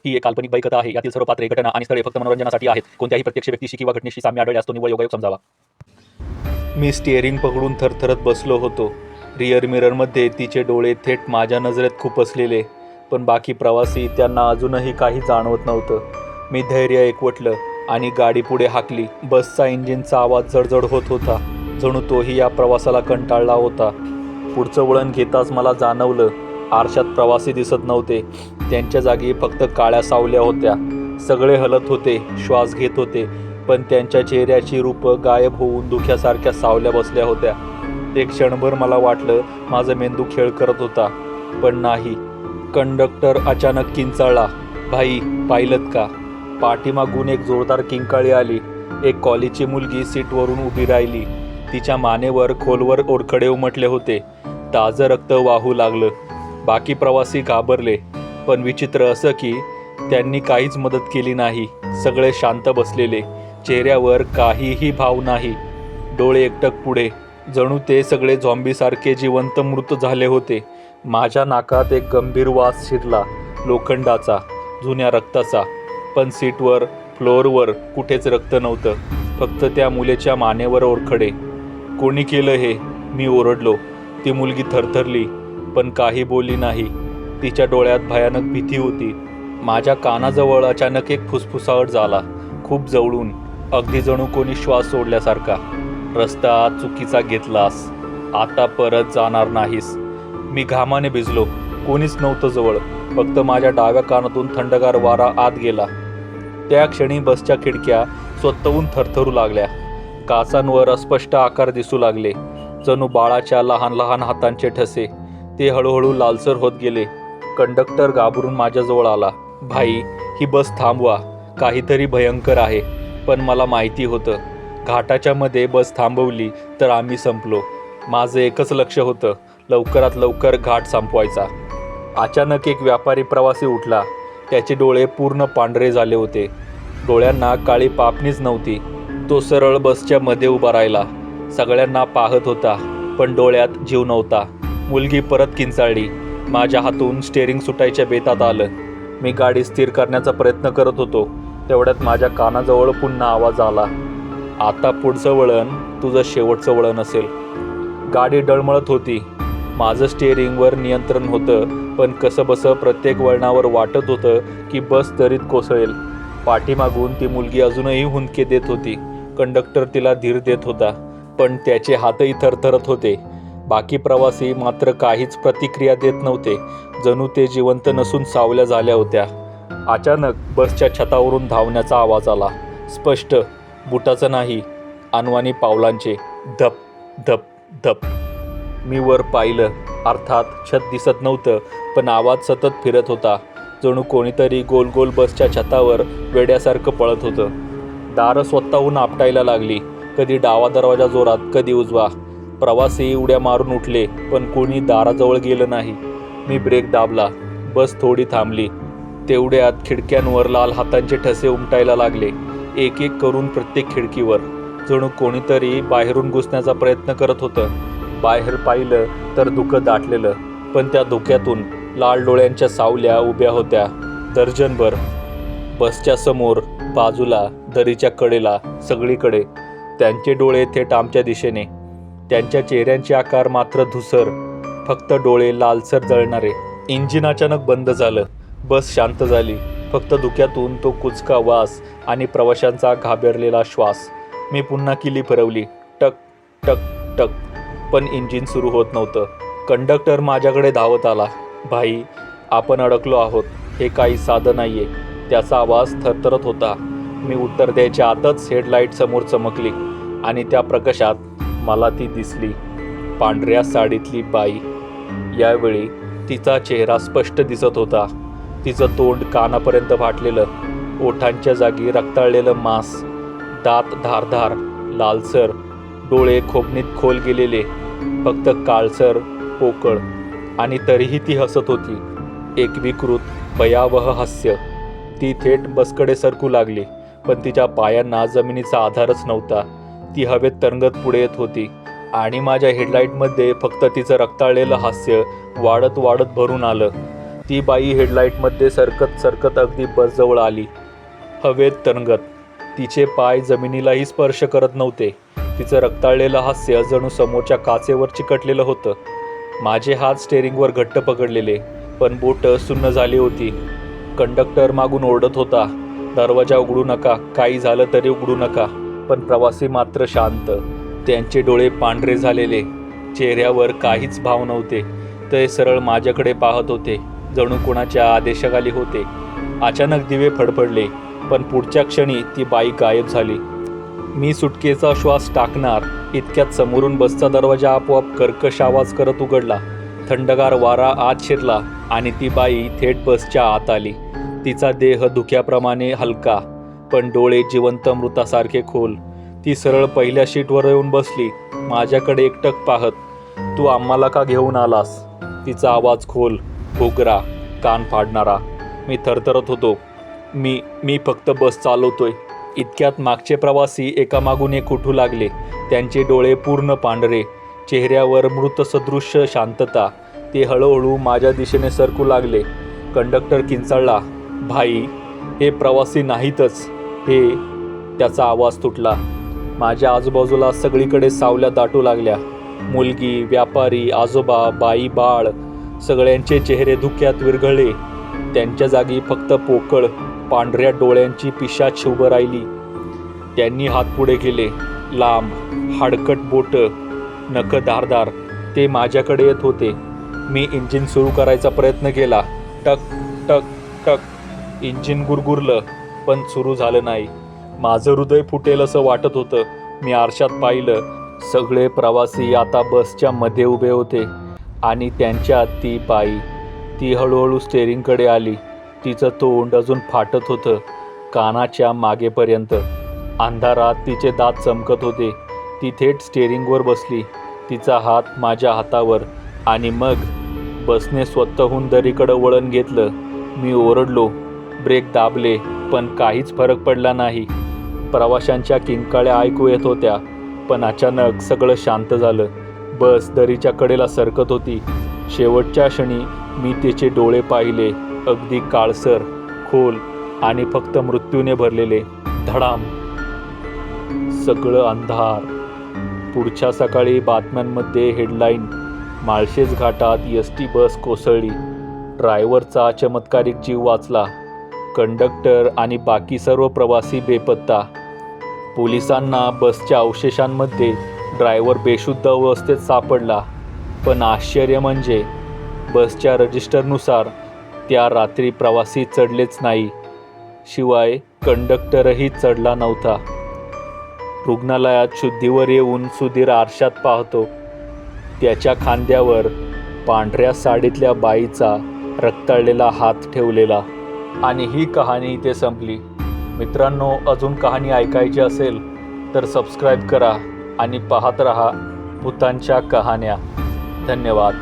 ही एक काल्पनिक बाईकथा आहे. यातील सर्व पात्रे, घटना आणि स्थळे फक्त मनोरंजनासाठी आहेत. कोणत्याही प्रत्यक्ष व्यक्तीशी किंवा घटनेशी साम्य आढळल्यास तो निव्वळ योगायोग समजावा. मी स्टिअरिंग पकडून थरथरत बसलो होतो. रिअर मिररमध्ये तिचे डोळे थेट माझ्या नजरेत खुपसलेले, पण बाकी प्रवासी, त्यांना अजूनही काही जाणवत नव्हतं. मी धैर्य एकवटलं आणि गाडी पुढे हाकली. बसचा इंजिनचा आवाज जडजड होत होता, जणू तोही या प्रवासाला कंटाळला होता. पुढचं वळण घेताच मला जाणवलं, आरशात प्रवासी दिसत नव्हते. त्यांच्या जागी फक्त काळ्या सावल्या होत्या. सगळे हलत होते, श्वास घेत होते, पण त्यांच्या चेहऱ्याची रूपं गायब होऊन धुक्यासारख्या सावल्या बसल्या होत्या. एक क्षणभर मला वाटलं माझा मेंदू खेळ करत होता, पण नाही. कंडक्टर अचानक किंचाळला, "भाई, पाहिलंत का?" पाठीमागून एक जोरदार किंकाळी आली. एक कॉलेजची मुलगी सीटवरून उभी राहिली. तिच्या मानेवर खोलवर ओरखडे उमटले होते. ताजं रक्त वाहू लागलं. बाकी प्रवासी घाबरले, पण विचित्र असं की त्यांनी काहीच मदत केली नाही. सगळे शांत बसलेले, चेहऱ्यावर काहीही भाव नाही, डोळे एकटक पुढे, जणू ते सगळे झॉम्बीसारखे जिवंत मृत झाले होते. माझ्या नाकात एक गंभीर वास शिरला, लोखंडाचा, जुन्या रक्ताचा. पण सीटवर, फ्लोअरवर कुठेच रक्त नव्हतं, फक्त त्या मुलीच्या मानेवर ओरखडे. "कोणी केलं हे?" मी ओरडलो. ती मुलगी थरथरली, पण काही बोलली नाही. तिच्या डोळ्यात भयानक भीती होती. माझ्या कानाजवळ अचानक एक फुसफुसाहट झाला, खूप जवळून, अगदी जणू कोणी श्वास सोडल्यासारखा. "रस्ता चुकीचा घेतलास, आता परत जाणार नाहीस." मी घामाने भिजलो. कोणीच नव्हतं जवळ, फक्त माझ्या डाव्या कानातून थंडगार वारा आत गेला. त्या क्षणी बसच्या खिडक्या स्वतःहून थरथरू लागल्या. काचांवर अस्पष्ट आकार दिसू लागले, जणू बाळाच्या लहान लहान हातांचे ठसे. ते हळूहळू लालसर होत गेले. कंडक्टर घाबरून माझ्याजवळ आला. "भाई, ही बस थांबवा, काहीतरी भयंकर आहे." पण मला माहिती होतं, घाटाच्या मध्ये बस थांबवली तर आम्ही संपलो. माझं एकच लक्ष होतं, लवकरात लवकर घाट संपवायचा. अचानक एक व्यापारी प्रवासी उठला. त्याचे डोळे पूर्ण पांढरे झाले होते. डोळ्यांना काळी पापणीच नव्हती. तो सरळ बसच्या मध्ये उभा राहिला. सगळ्यांना पाहत होता, पण डोळ्यात जीव नव्हता. मुलगी परत किंचाळली. माझ्या हातून स्टेअरिंग सुटायच्या बेतात आलं. मी गाडी स्थिर करण्याचा प्रयत्न करत होतो. तेवढ्यात माझ्या कानाजवळ पुन्हा आवाज आला, "आता पुढचं वळण तुझं शेवटचं वळण असेल." गाडी डळमळत होती. माझं स्टेअरिंगवर नियंत्रण होतं, पण कसंबसं प्रत्येक वळणावर वाटत होतं की बस दरीत कोसळेल. पाठीमागून ती मुलगी अजूनही हुंदके देत होती. कंडक्टर तिला धीर देत होता, पण त्याचे हातही थरथरत होते. बाकी प्रवासी मात्र काहीच प्रतिक्रिया देत नव्हते, जणू ते जिवंत नसून सावल्या झाल्या होत्या. अचानक बसच्या छतावरून धावण्याचा आवाज आला, स्पष्ट, बुटाचं नाही, अनवाणी पावलांचे. धप धप धप. मी वर पाहिलं. अर्थात छत दिसत नव्हतं, पण आवाज सतत फिरत होता, जणू कोणीतरी गोल गोल बसच्या छतावर वेड्यासारखं पळत होतं. दारं स्वतःहून आपटायला लागली, कधी डावा दरवाजा जोरात, कधी उजवा. प्रवासी उड्या मारून उठले, पण कोणी दाराजवळ गेलं नाही. मी ब्रेक दाबला. बस थोडी थांबली. तेवढ्यात खिडक्यांवर लाल हातांचे ठसे उमटायला लागले, एक एक करून प्रत्येक खिडकीवर, जणू कोणीतरी बाहेरून घुसण्याचा प्रयत्न करत होतं. बाहेर पाहिलं तर धुकं दाटलेलं, पण त्या धुक्यातून लाल डोळ्यांच्या सावल्या उभ्या होत्या, दर्जनभर. बसच्या समोर, बाजूला, दरीच्या कडेला, सगळीकडे. त्यांचे डोळे थेट आमच्या दिशेने. त्यांच्या चेहऱ्यांचे आकार मात्र धुसर, फक्त डोळे लालसर जळणारे. इंजिन अचानक बंद झालं. बस शांत झाली. फक्त धुक्यातून तो कुचका वास आणि प्रवाशांचा घाबरलेला श्वास. मी पुन्हा किल्ली फिरवली. टक टक टक, पण इंजिन सुरू होत नव्हतं. कंडक्टर माझ्याकडे धावत आला. "भाई, आपण अडकलो आहोत, हे काही साधं नाहीये." त्याचा आवाज थरथरत होता. मी उत्तर द्यायच्या आतच हेडलाईट समोर चमकली आणि त्या प्रकाशात मला ती दिसली, पांढऱ्या साडीतली बाई. यावेळी तिचा चेहरा स्पष्ट दिसत होता. तिचं तोंड कानापर्यंत फाटलेलं, ओठांच्या जागी रक्ताळलेलं मांस, दात धारधार, लालसर, डोळे खोबणीत खोल गेलेले, फक्त काळसर, पोकळ. आणि तरीही ती हसत होती, एक विकृत, भयावह हास्य. ती थेट बसकडे सरकू लागली, पण तिच्या पायांना जमिनीचा आधारच नव्हता. ती हवेत तरंगत पुढे येत होती आणि माझ्या हेडलाईटमध्ये फक्त तिचं रक्ताळलेलं हास्य वाढत वाढत भरून आलं. ती बाई हेडलाईटमध्ये सरकत सरकत अगदी बसजवळ आली, हवेत तरंगत. तिचे पाय जमिनीलाही स्पर्श करत नव्हते. तिचं रक्ताळलेलं हास्य जणू समोरच्या काचेवर चिकटलेलं होतं. माझे हात स्टेअरिंगवर घट्ट पकडलेले, पण बोटं सुन्न झाली होती. कंडक्टर मागून ओरडत होता, दरवाजा उघडू नका, काही झालं तरी उघडू नका. पण प्रवासी मात्र शांत. त्यांचे डोळे पांढरे झालेले, चेहऱ्यावर काहीच भाव नव्हते. ते सरळ माझ्याकडे पाहत होते, जणू कोणाच्या आदेशाखाली होते. अचानक दिवे फडफडले, पण पुढच्या क्षणी ती बाई गायब झाली. मी सुटकेचा श्वास टाकणार इतक्यात समोरून बसचा दरवाजा आपोआप कर्कश आवाज करत उघडला. थंडगार वारा आत शिरला आणि ती बाई थेट बसच्या आत आली. तिचा देह धुक्याप्रमाणे हलका, पण डोळे जिवंत मृतासारखे खोल. ती सरळ पहिल्या शीटवर येऊन बसली, माझ्याकडे एकटक पाहत. तू आम्हाला का घेऊन आलास? तिचा आवाज खोल, घोगरा, कान फाडणारा. मी थरथरत होतो. मी फक्त बस चालवतोय. इतक्यात मागचे प्रवासी एकामागून एक उठू लागले. त्यांचे डोळे पूर्ण पांढरे, चेहऱ्यावर मृतसदृश्य शांतता. ते हळूहळू माझ्या दिशेने सरकू लागले. कंडक्टर किंचाळला, भाई, हे प्रवासी नाहीतच, हे. त्याचा आवाज तुटला. माझ्या आजूबाजूला सगळीकडे सावल्या दाटू लागल्या. मुलगी, व्यापारी, आजोबा, बाई, बाळ, सगळ्यांचे चेहरे धुक्यात विरघळले. त्यांच्या जागी फक्त पोकळ पांढऱ्या डोळ्यांची पिशाच उभं राहिली. त्यांनी हात पुढे केले, लांब, हाडकट बोटं, नख धारदार. ते माझ्याकडे येत होते. मी इंजिन सुरू करायचा प्रयत्न केला. टक टक टक इंजिन गुरगुरलं, पण सुरू झालं नाही. माझं हृदय फुटेल असं वाटत होतं. मी आरशात पाहिलं. सगळे प्रवासी आता बसच्या मध्ये उभे होते आणि त्यांच्यात ती बाई. ती हळूहळू स्टेअरिंगकडे आली. तिचं तोंड अजून फाटत होतं, कानाच्या मागेपर्यंत. अंधारात तिचे दात चमकत होते. ती थेट स्टेअरिंगवर बसली, तिचा हात माझ्या हातावर. आणि मग बसने स्वतःहून दरीकडं वळण घेतलं. मी ओरडलो, ब्रेक दाबले, पण काहीच फरक पडला नाही. प्रवाशांच्या किंकाळ्या ऐकू येत होत्या, पण अचानक सगळं शांत झालं. बस दरीच्या कडेला सरकत होती. शेवटच्या क्षणी मी तिचे डोळे पाहिले, अगदी काळसर, खोल आणि फक्त मृत्यूने भरलेले. धडाम. सगळं अंधार. पुढच्या सकाळी बातम्यांमध्ये हेडलाईन, माळशेज घाटात एसटी बस कोसळली. ड्रायव्हरचा चमत्कारिक जीव वाचला. कंडक्टर आणि बाकी सर्व प्रवासी बेपत्ता. पोलिसांना बसच्या अवशेषांमध्ये ड्रायव्हर बेशुद्ध अवस्थेत सापडला. पण आश्चर्य म्हणजे बसच्या रजिस्टरनुसार त्या रात्री प्रवासी चढलेच नाही. शिवाय कंडक्टरही चढला नव्हता. रुग्णालयात शुद्धीवर येऊन सुधीर आरशात पाहतो. त्याच्या खांद्यावर पांढऱ्या साडीतल्या बाईचा रक्ताळलेला हात ठेवलेला. आणि ही कहाणी इथे संपली. मित्रांनो, अजून कहाणी ऐकायची असेल तर सबस्क्राईब करा आणि पाहत रहा भूतांच्या कहाण्या. धन्यवाद.